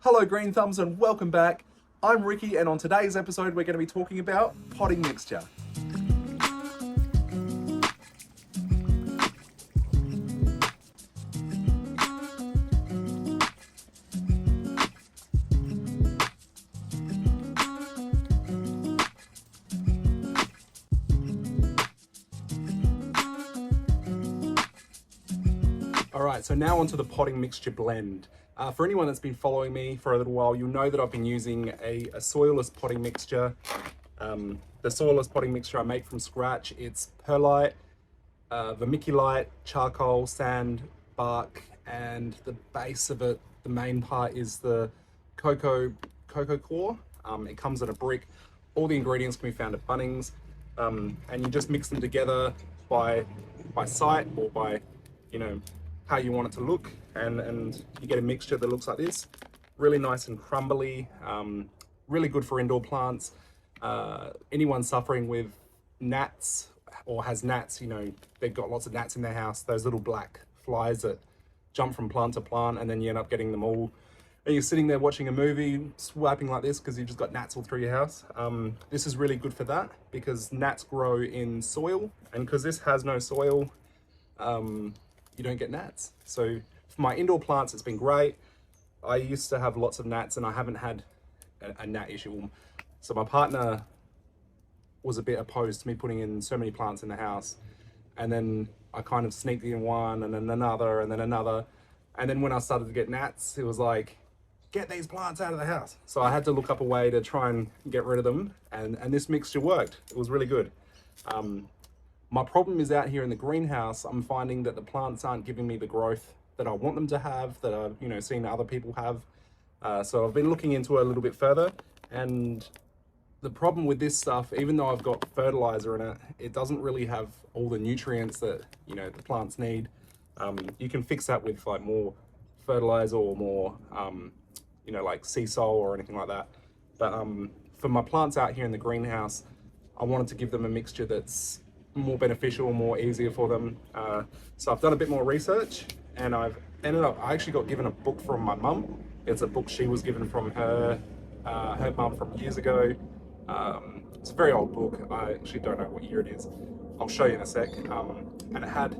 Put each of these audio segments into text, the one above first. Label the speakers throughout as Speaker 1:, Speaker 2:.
Speaker 1: Hello Green Thumbs and welcome back. I'm Ricky and on today's episode we're going to be talking about potting mixture. Alright, so now onto the potting mixture blend. For anyone that's been following me for a little while, you'll know that I've been using a soilless potting mixture. The soilless potting mixture I make from scratch. It's perlite, vermiculite, charcoal, sand, bark, and the base of it, the main part is the cocoa core. It comes in a brick. All the ingredients can be found at Bunnings, and you just mix them together by sight or by, you know, how you want it to look, and you get a mixture that looks like this, really nice and crumbly, really good for indoor plants. Anyone suffering with gnats or has gnats, you know, they've got lots of gnats in their house, those little black flies that jump from plant to plant and then you end up getting them all, and you're sitting there watching a movie swiping like this because you've just got gnats all through your house. This is really good for that because gnats grow in soil, and because this has no soil, you don't get gnats. So for my indoor plants, it's been great. I used to have lots of gnats and I haven't had a gnat issue. So my partner was a bit opposed to me putting in so many plants in the house. And then I kind of sneaked in one and then another and then another. And then when I started to get gnats, it was like, get these plants out of the house. So I had to look up a way to try and get rid of them. And this mixture worked. It was really good. My problem is out here in the greenhouse, I'm finding that the plants aren't giving me the growth that I want them to have, that I've, you know, seen other people have. So I've been looking into it a little bit further, and the problem with this stuff, even though I've got fertilizer in it, it doesn't really have all the nutrients that, you know, the plants need. You can fix that with like more fertilizer or more, you know, like sea salt or anything like that. But for my plants out here in the greenhouse, I wanted to give them a mixture that's more beneficial, more easier for them. So I've done a bit more research, and I actually got given a book from my mum. It's a book she was given from her mum from years ago. It's a very old book. I actually don't know what year it is. I'll show you in a sec. And it had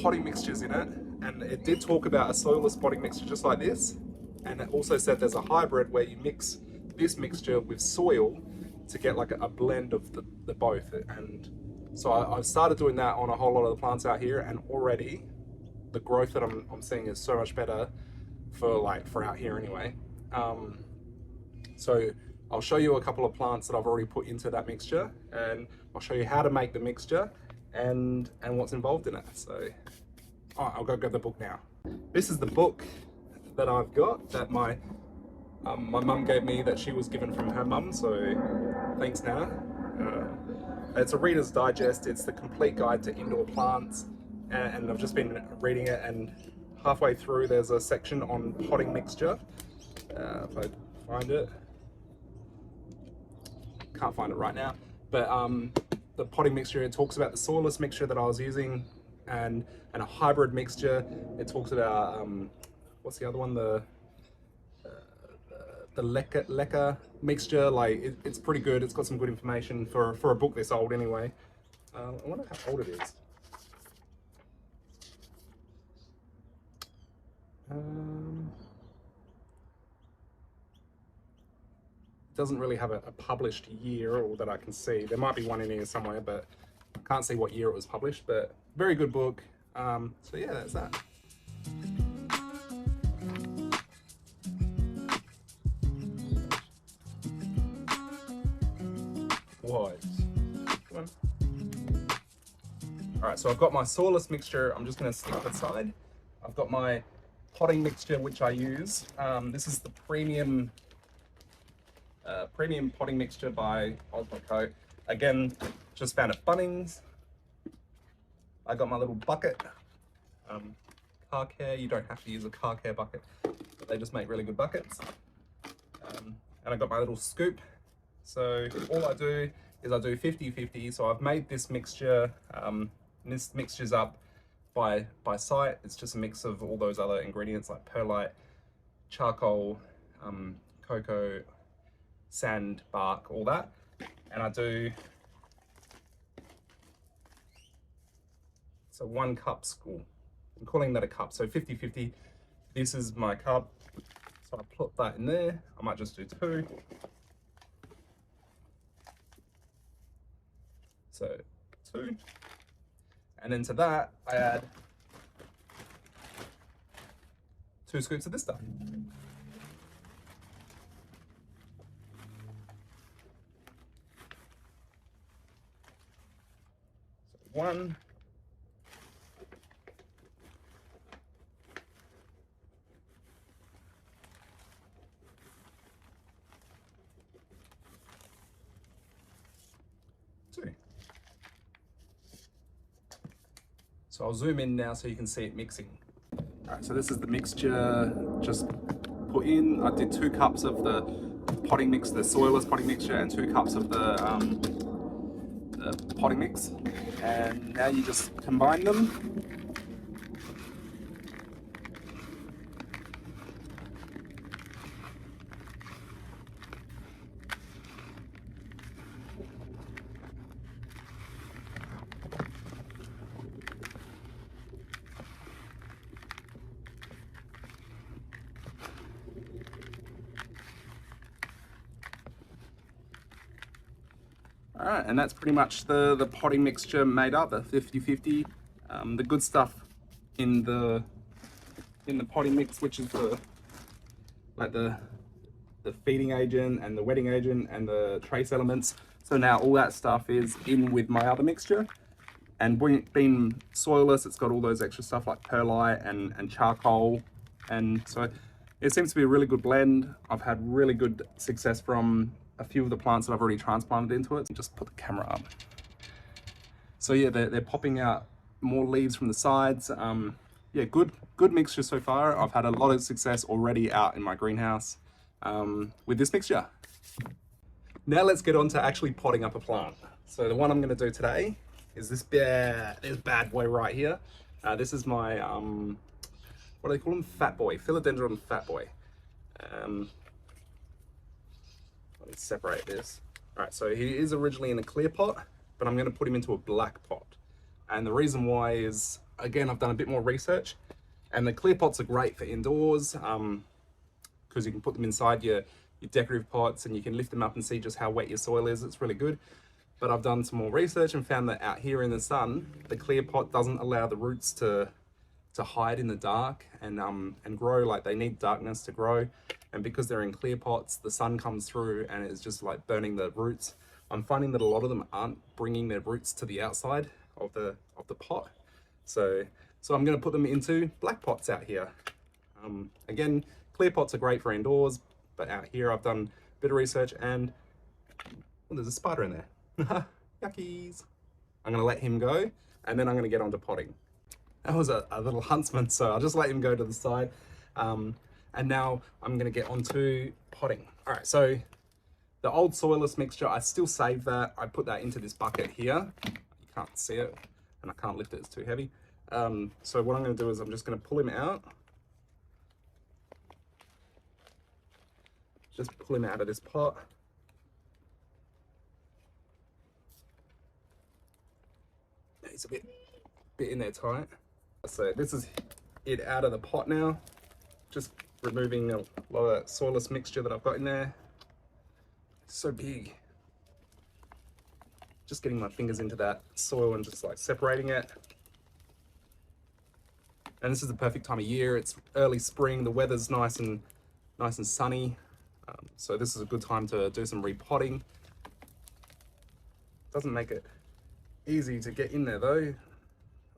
Speaker 1: potting mixtures in it, and it did talk about a soilless potting mixture just like this. And it also said there's a hybrid where you mix this mixture with soil to get like a blend of the both. And so I've started doing that on a whole lot of the plants out here, and already the growth that I'm seeing is so much better for out here anyway. So I'll show you a couple of plants that I've already put into that mixture, and I'll show you how to make the mixture and what's involved in it. So I'll go grab the book now. This is the book that I've got that my mum gave me, that she was given from her mum, so thanks Nana. It's a Reader's Digest. It's the complete guide to indoor plants, and I've just been reading it, and halfway through there's a section on potting mixture. If I find it, can't find it right now, but the potting mixture, it talks about the soilless mixture that I was using, and a hybrid mixture. It talks about what's the other one, the leca mixture. Like it's pretty good. It's got some good information for a book this old anyway. I wonder how old it is. It doesn't really have a published year, or that I can see. There might be one in here somewhere, but I can't see what year it was published. But very good book. So yeah, that's that. What? Come on. All right, so I've got my soilless mixture. I'm just going to stick it aside. I've got my potting mixture, which I use. This is the premium potting mixture by Osmocote. Again, just found at Bunnings. I got my little bucket. Car care. You don't have to use a car care bucket, but they just make really good buckets. And I got my little scoop. So all I do is I do 50-50. So I've made this mixture, this mixture's up by sight. It's just a mix of all those other ingredients like perlite, charcoal, cocoa, sand, bark, all that. And I do, so 1 cup school. I'm calling that a cup, so 50-50. This is my cup, so I put that in there. I might just do 2. So 2. And then to that, I add 2 scoops of this stuff. So 1. 2. So I'll zoom in now so you can see it mixing. All right, so this is the mixture just put in. I did 2 cups of the potting mix, the soilless potting mixture, and 2 cups of the potting mix. And now you just combine them. All right, and that's pretty much the potting mixture made up, the 50-50. The good stuff in the potting mix, which is the feeding agent and the wetting agent and the trace elements. So now all that stuff is in with my other mixture. And being soilless, it's got all those extra stuff like perlite and charcoal. And so it seems to be a really good blend. I've had really good success from a few of the plants that I've already transplanted into it. Just put the camera up. So yeah, they're popping out more leaves from the sides. Yeah, good mixture so far. I've had a lot of success already out in my greenhouse with this mixture. Now let's get on to actually potting up a plant. So the one I'm going to do today is this bad boy right here. This is my what do they call him? Fat boy, philodendron fat boy. Let me separate this. All right, so he is originally in a clear pot, but I'm going to put him into a black pot. And the reason why is, again, I've done a bit more research, and the clear pots are great for indoors because you can put them inside your decorative pots and you can lift them up and see just how wet your soil is. It's really good. But I've done some more research and found that out here in the sun, the clear pot doesn't allow the roots to hide in the dark and grow. Like, they need darkness to grow. And because they're in clear pots, the sun comes through and it's just like burning the roots. I'm finding that a lot of them aren't bringing their roots to the outside of the pot. So I'm going to put them into black pots out here. Again, clear pots are great for indoors, but out here I've done a bit of research and there's a spider in there. Yuckies. I'm going to let him go and then I'm going to get onto potting. That was a little huntsman, so I'll just let him go to the side. And now I'm going to get onto potting. All right, so the old soilless mixture, I still save that. I put that into this bucket here. You can't see it, and I can't lift it, it's too heavy. So what I'm going to do is I'm just going to pull him out. Just pull him out of this pot. He's a bit in there tight. So this is it out of the pot now. Just removing a lot of that soilless mixture that I've got in there. It's so big. Just getting my fingers into that soil and just like separating it. And this is the perfect time of year. It's early spring. The weather's nice and sunny. So this is a good time to do some repotting. Doesn't make it easy to get in there though.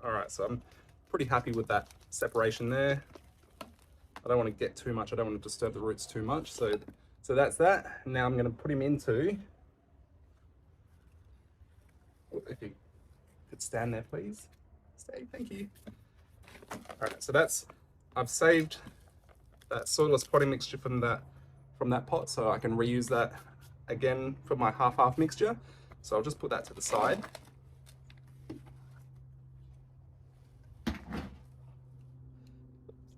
Speaker 1: All right, so I'm pretty happy with that separation there. I don't want to get too much. I don't want to disturb the roots too much. So that's that. Now I'm going to put him into. If you could stand there, please. Stay. Thank you. All right. So I've saved that soilless potting mixture from that pot, so I can reuse that again for my half mixture. So I'll just put that to the side.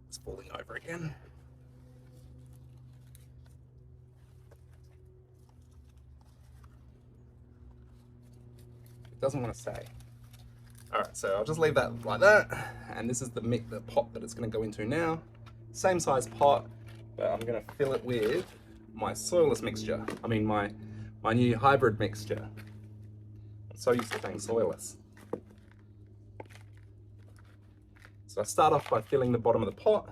Speaker 1: It's falling over again. doesn't want to say. All right, so I'll just leave that like that. And this is the pot that it's going to go into now. Same size pot, but I'm going to fill it with my soilless mixture. I mean my new hybrid mixture. I'm so used to saying soilless. So I start off by filling the bottom of the pot.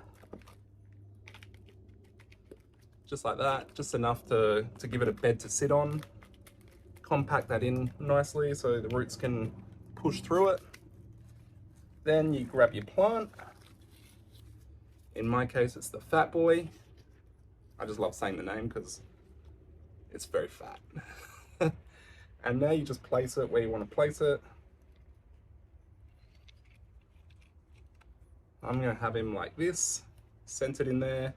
Speaker 1: Just like that, just enough to give it a bed to sit on. Compact that in nicely so the roots can push through it. Then you grab your plant. In my case, it's the Fat Boy. I just love saying the name because it's very fat. And now you just place it where you want to place it. I'm going to have him like this, centered in there,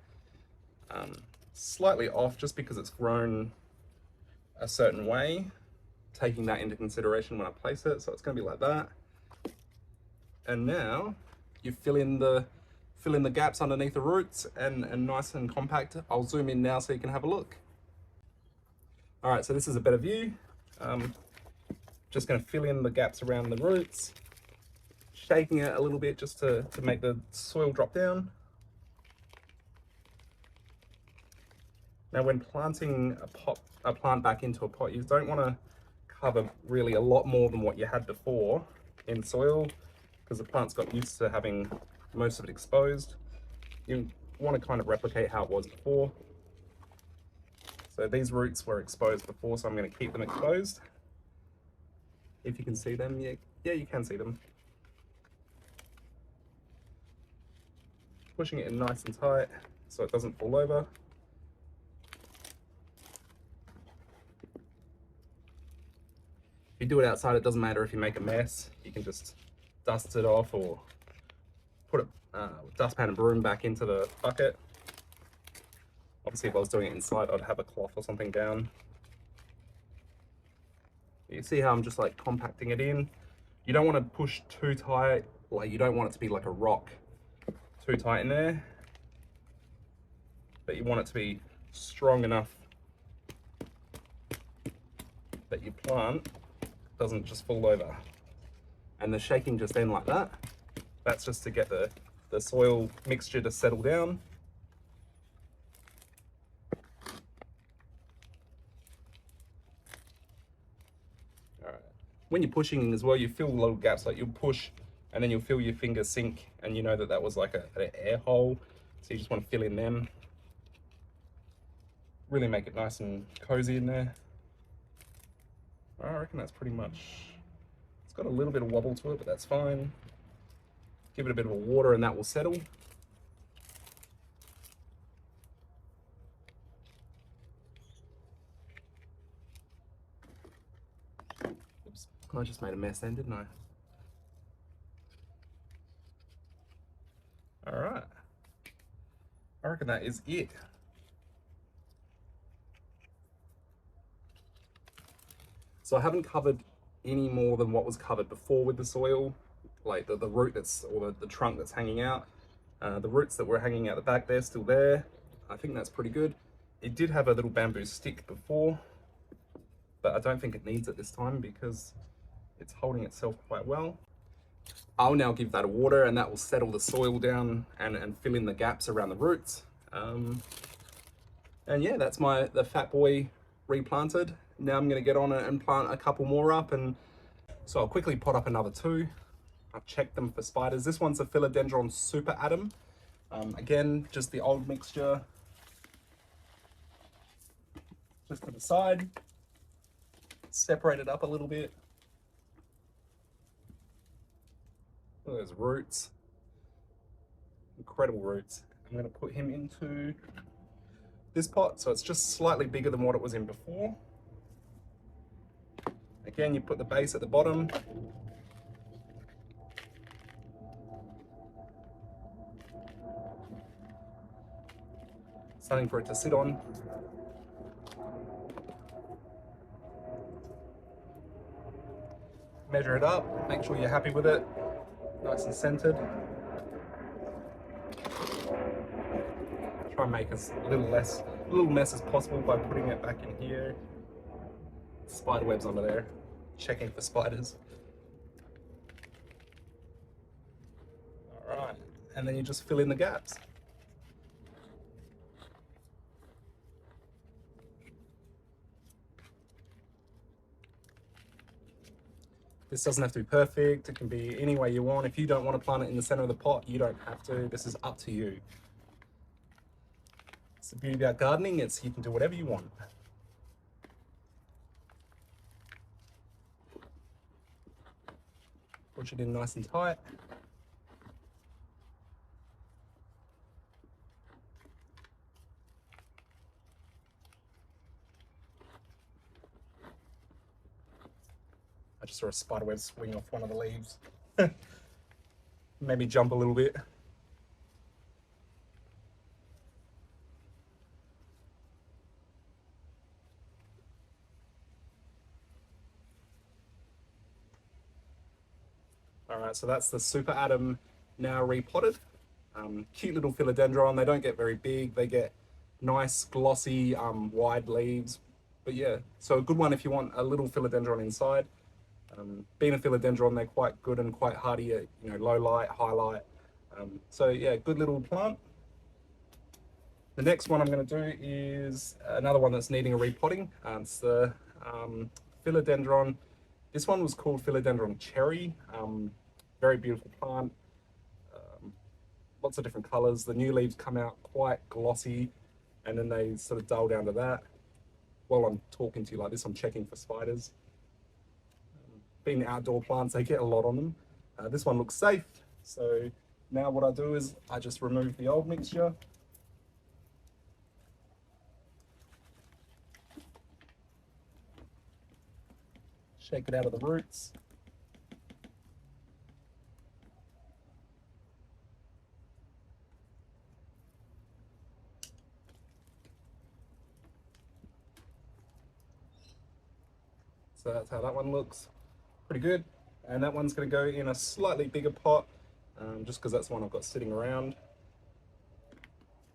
Speaker 1: slightly off just because it's grown a certain way, taking that into consideration when I place it. So it's going to be like that. And now you fill in the gaps underneath the roots and nice and compact. I'll zoom in now so you can have a look. All right, so this is a better view. Just going to fill in the gaps around the roots, shaking it a little bit just to make the soil drop down. Now when planting a plant back into a pot, you don't want to cover really a lot more than what you had before in soil, because the plant's got used to having most of it exposed. You want to kind of replicate how it was before. So these roots were exposed before, so I'm going to keep them exposed. If you can see them, yeah, you can see them. Pushing it in nice and tight so it doesn't fall over. If you do it outside, it doesn't matter if you make a mess. You can just dust it off or put a dustpan and broom back into the bucket. Obviously, if I was doing it inside, I'd have a cloth or something down. You see how I'm just like compacting it in. You don't want to push too tight, like you don't want it to be like a rock too tight in there, but you want it to be strong enough that your plant doesn't just fall over. And the shaking just then like that, that's just to get the soil mixture to settle down. All right. When you're pushing as well, you feel little gaps, like you'll push and then you'll feel your finger sink and you know that that was like an air hole. So you just want to fill in them. Really make it nice and cozy in there. I reckon that's pretty much, it's got a little bit of wobble to it, but that's fine. Give it a bit of a water and that will settle. Oops, I just made a mess then, didn't I? All right, I reckon that is it. So I haven't covered any more than what was covered before with the soil, like the root that's, or the trunk that's hanging out. The roots that were hanging out the back, they're still there. I think that's pretty good. It did have a little bamboo stick before, but I don't think it needs it this time because it's holding itself quite well. I'll now give that a water and that will settle the soil down and fill in the gaps around the roots. And yeah, that's the Fat Boy replanted. Now I'm going to get on it and plant a couple more up, and so I'll quickly pot up another two. I've checked them for spiders. This one's a philodendron super atom. Again, just the old mixture. Just to the side. Separate it up a little bit. Look at those roots. Incredible roots. I'm going to put him into this pot, so it's just slightly bigger than what it was in before. Again, you put the base at the bottom. Something for it to sit on. Measure it up, make sure you're happy with it. Nice and centered. Try and make as little mess as possible by putting it back in here. Spider webs under there. checking for spiders. All right, and then you just fill in the gaps. This doesn't have to be perfect. It can be any way you want. If you don't want to plant it in the center of the pot, you don't have to. This is up to you. It's the beauty about gardening. It's you can do whatever you want. Push it in nice and tight. I just saw a spider web swing off one of the leaves. Made me jump a little bit. All right, so that's the super atom now repotted. Cute little philodendron. They don't get very big. They get nice, glossy, wide leaves. But yeah, so a good one if you want a little philodendron inside. Being a philodendron, they're quite good and quite hardy at low light, high light. So yeah, good little plant. The next one I'm going to do is another one that's needing a repotting. It's the philodendron. This one was called philodendron cherry. Very beautiful plant. Lots of different colors. The new leaves come out quite glossy, and then they sort of dull down to that. While I'm talking to you like this, I'm checking for spiders. Being outdoor plants, they get a lot on them. This one looks safe. So now what I do is I just remove the old mixture. Shake it out of the roots. So that's how that one looks. Pretty good. And that one's going to go in a slightly bigger pot, just because that's the one I've got sitting around.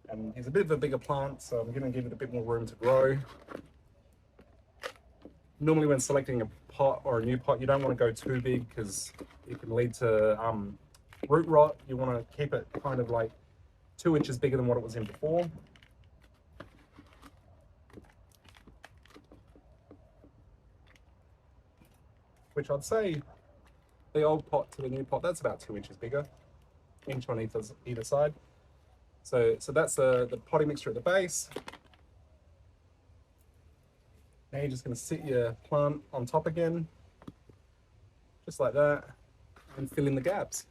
Speaker 1: And he's a bit of a bigger plant, so I'm going to give it a bit more room to grow. Normally when selecting a pot or a new pot, you don't want to go too big because it can lead to root rot. You want to keep it kind of like 2 inches bigger than what it was in before. Which I'd say the old pot to the new pot, that's about 2 inches bigger, inch on either side. So that's the potting mixture at the base. Now you're just going to sit your plant on top again, just like that, and fill in the gaps.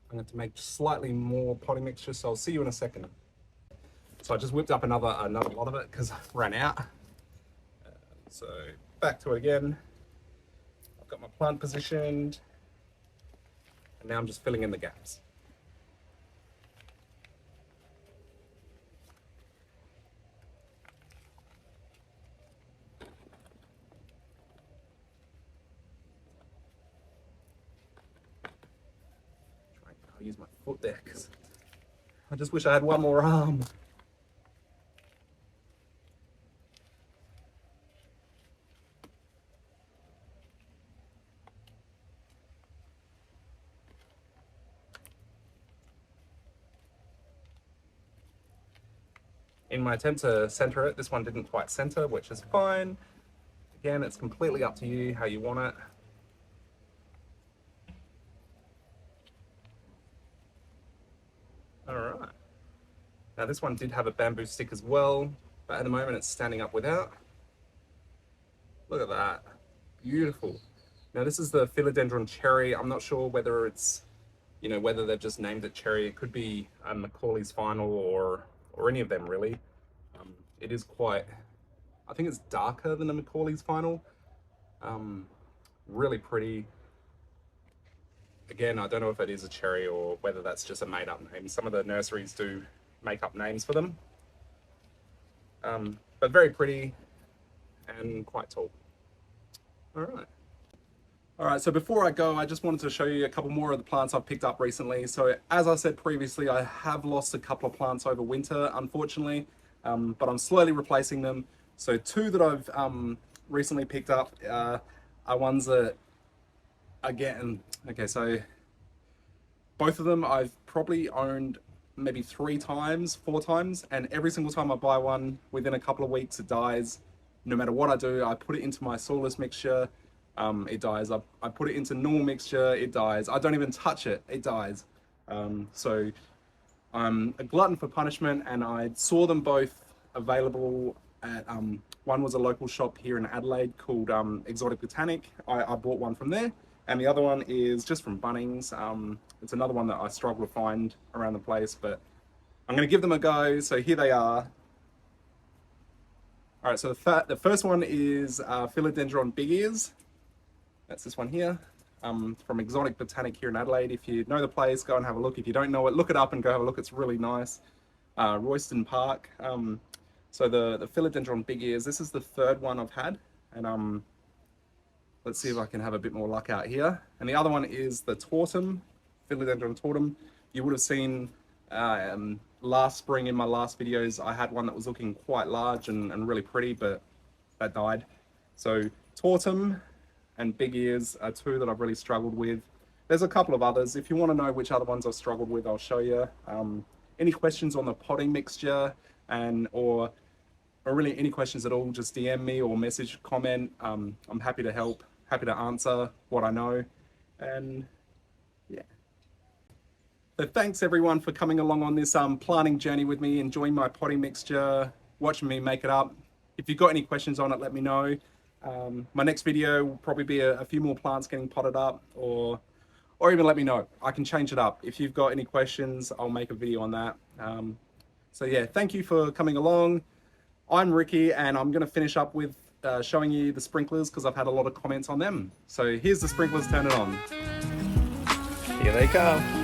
Speaker 1: I'm going to make slightly more potting mixture, so I'll see you in a second. So I just whipped up another lot of it because I ran out. So back to it again. I've got my plant positioned, and now I'm just filling in the gaps. I'll use my foot there because I just wish I had one more arm. In my attempt to center it, this one didn't quite center, which is fine. Again, it's completely up to you how you want it. All right. Now this one did have a bamboo stick as well, but at the moment it's standing up without. Look at that, beautiful. Now this is the philodendron cherry. I'm not sure whether it's, whether they've just named it cherry. It could be a Macaulay's Final or any of them really. It is quite, I think it's darker than a Macaulay's Final. Really pretty. Again, I don't know if it is a cherry or whether that's just a made up name. Some of the nurseries do make up names for them. But very pretty and quite tall. All right. All right, so before I go, I just wanted to show you a couple more of the plants I've picked up recently. So as I said previously, I have lost a couple of plants over winter, unfortunately, but I'm slowly replacing them. So two that I've recently picked up are ones that, again, okay, so both of them I've probably owned maybe 3 times, 4 times, and every single time I buy one, within a couple of weeks it dies. No matter what I do, I put it into my soilless mixture, it dies. I put it into normal mixture, it dies. I don't even touch it, it dies. So I'm a glutton for punishment, and I saw them both available at, one was a local shop here in Adelaide called Exotic Botanic. I bought one from there, and the other one is just from Bunnings. It's another one that I struggle to find around the place, but I'm going to give them a go. So here they are. All right, so the first one is Philodendron Big Ears. That's this one here, from Exotic Botanic here in Adelaide. If you know the place, go and have a look. If you don't know it, look it up and go have a look. It's really nice. Royston Park. So the Philodendron Big Ears, this is the third one I've had, and let's see if I can have a bit more luck out here. And the other one is the Tortum, Philodendron Tortum. You would have seen last spring in my last videos, I had one that was looking quite large and really pretty, but that died. So Tortum and Big Ears are two that I've really struggled with. There's a couple of others. If you want to know which other ones I've struggled with, I'll show you. Any questions on the potting mixture, or really any questions at all, just DM me or message, comment. I'm happy to help, happy to answer what I know. And yeah. So thanks everyone for coming along on this planting journey with me, enjoying my potting mixture, watching me make it up. If you've got any questions on it, let me know. My next video will probably be a few more plants getting potted up, or even let me know. I can change it up. If you've got any questions, I'll make a video on that. So yeah, thank you for coming along. I'm Ricky, and I'm going to finish up with showing you the sprinklers because I've had a lot of comments on them. So here's the sprinklers, turn it on.
Speaker 2: Here they come.